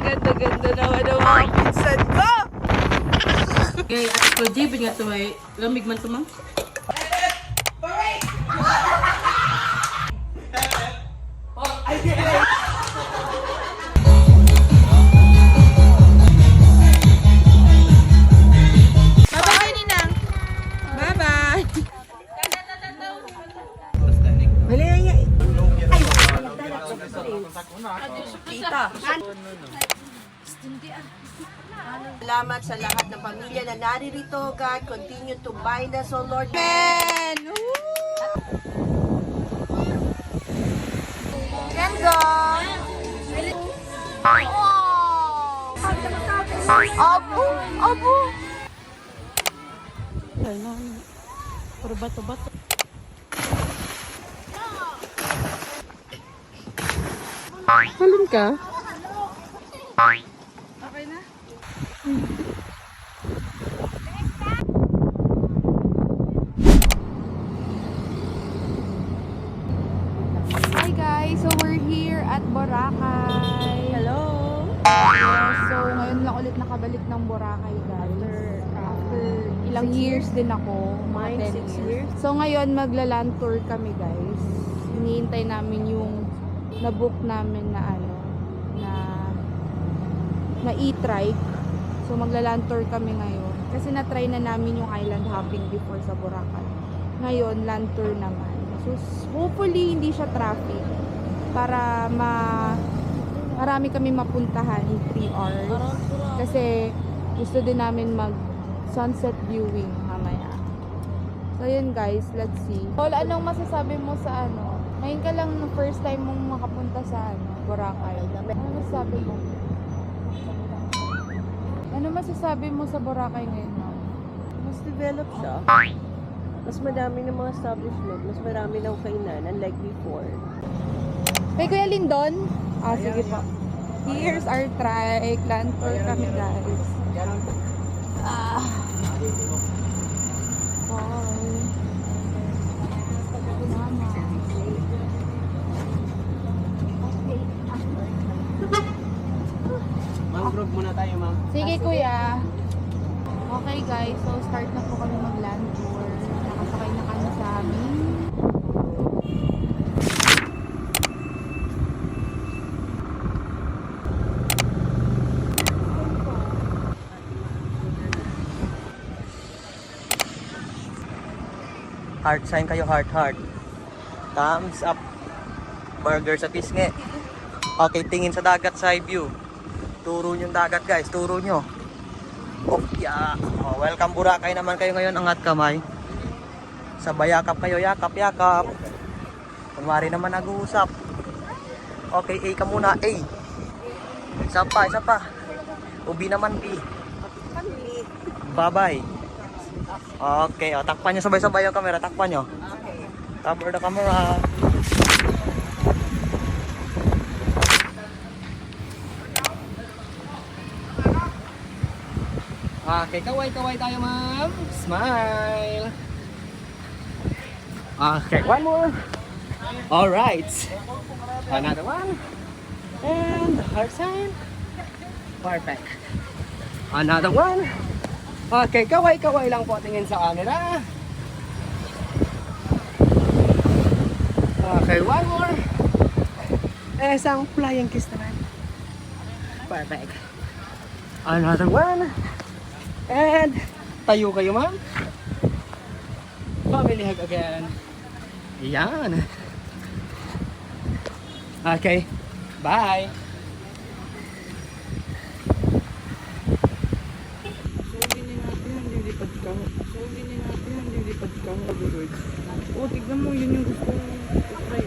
Ganda-ganda naman ang mga pinsan ko! Okay, at ko David nga to may lamig man to ma'am. Bye-bye, Ninang! Bye-bye! Tita! Salamat sa lahat ng pamilya na naririto, God. Continue to bind us, O Lord. Amen! Ganda! Abu! Abu! Puro bato-bato. Halin ka? Okay na? Hi guys! So we're here at Boracay. Hello! So ngayon lang ulit nakabalik ng Boracay guys. After ilang years din ako. Mga 10 years. So ngayon magla-land tour kami guys. Hinihintay namin yung na-book namin na na e-trike. So magla-land tour kami ngayon. Kasi na-try na namin yung island hopping before sa Boracay. Ngayon land tour naman. So hopefully hindi siya traffic para marami kami mapuntahan in 3 hours. Kasi gusto din namin mag sunset viewing mamaya. So yun guys, let's see. Paul, anong masasabi mo sa ngayon ka lang no first time mong makapunta sa Boracay. Ano masasabi mo? Ano masasabi mo sa Boracay ngayon, ma'am? Mas develop siya. Mas madami ng mga establishment. Mas marami ng kainan, unlike before. Kay Kuya Lindon? Sige po. Here's our trike. Land tour kami, guys. Bye. Mama. Mangrove muna tayo ma'am. Sige, Kuya. Okay, guys. So, start na po kami mag-land tour. Nakasakay na kami sa amin. Heart sign kayo, heart. Thumbs up. Burger sa pisngi. Okay, tingin sa dagat, side view. Turo nyo yung dagat guys, turo nyo. Oh, yeah. Oh, welcome Boracay naman kayo ngayon, angat kamay. Sabay yakap kayo, yakap. Kunwari naman nag-uusap. Okay, A ka muna, A. Isa pa. Ubi naman, B. Bye-bye. Okay, takpan nyo sabay-sabay yung camera, takpan nyo. Cover the camera. Okay, kaway tayo ma'am. Smile. Okay, one more. Alright. Another one. And heart sign. Perfect. Another one. Okay, kaway lang po, tingin sa camera. Okay, one more. Isang flying kiss naman. Perfect. Another one. And tayo kayo ma'am. Family hug again. Yan. Okay. Bye. Oh, tignan mo, yun yung gusto ko try.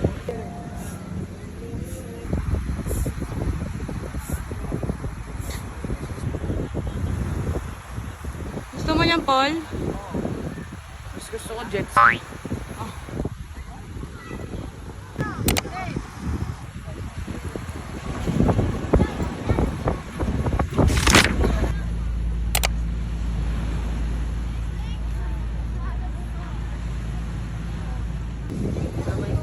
Gusto mo yan, Paul? Mas gusto ko jet ski. Sabay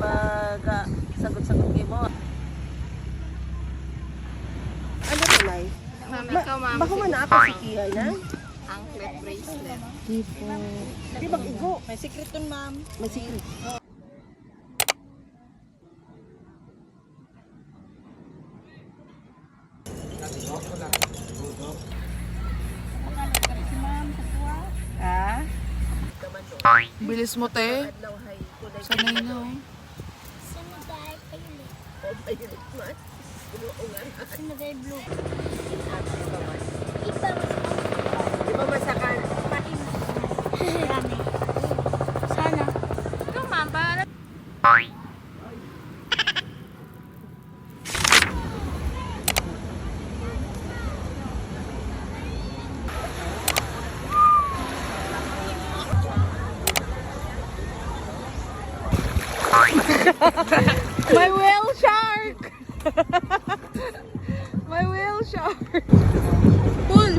sagot-sagot kayo mo. Ano to, Nay? Baka man ako si Kia na. Di po. Di bang igo? May secret dun, ma'am. May secret. Bilis mo, te. Sanay na, oh. Di ba masakan? Sana. Ikaw, ma'am, para... My whale shark! My whale shark! Pull!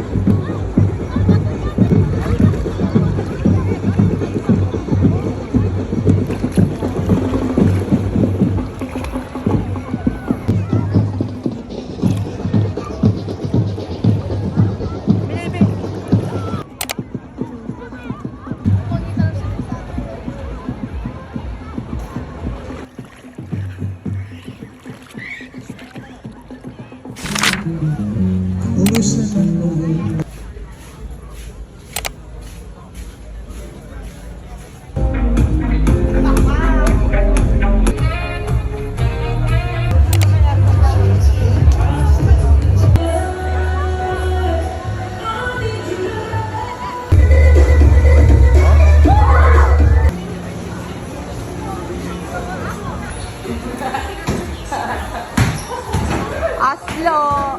Aslo!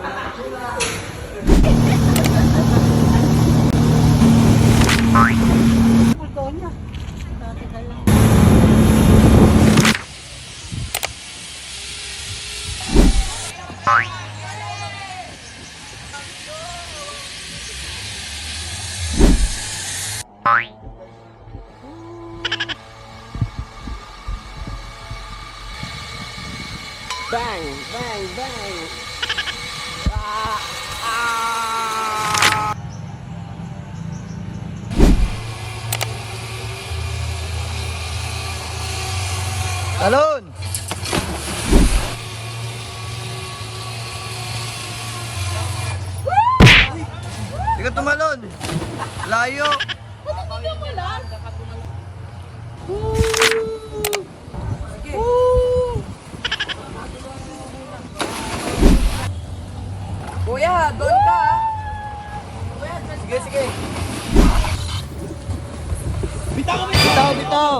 Bang! Bang! Bang! Talon! Ikaw tumalon! Layo! Kuya, doon ka. Sige, sige! Bitaw, bitaw!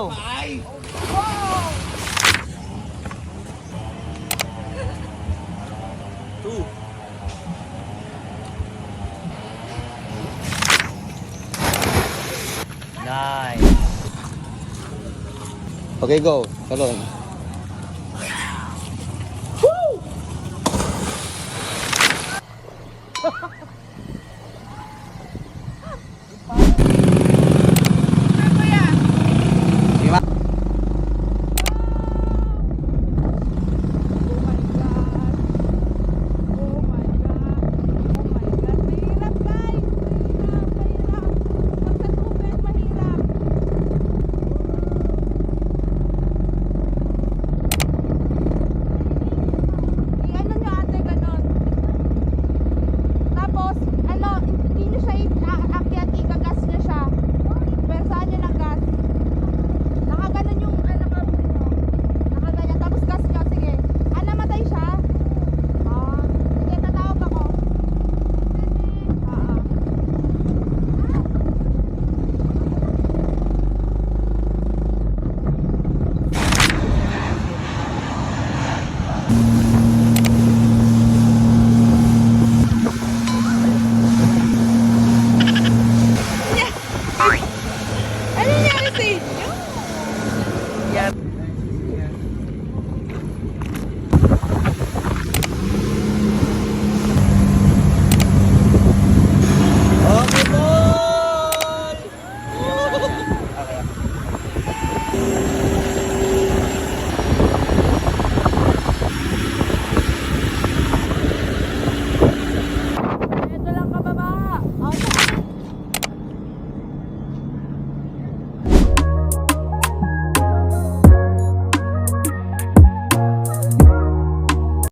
Two. Nice. Okay, go. Talon. Okay, ball!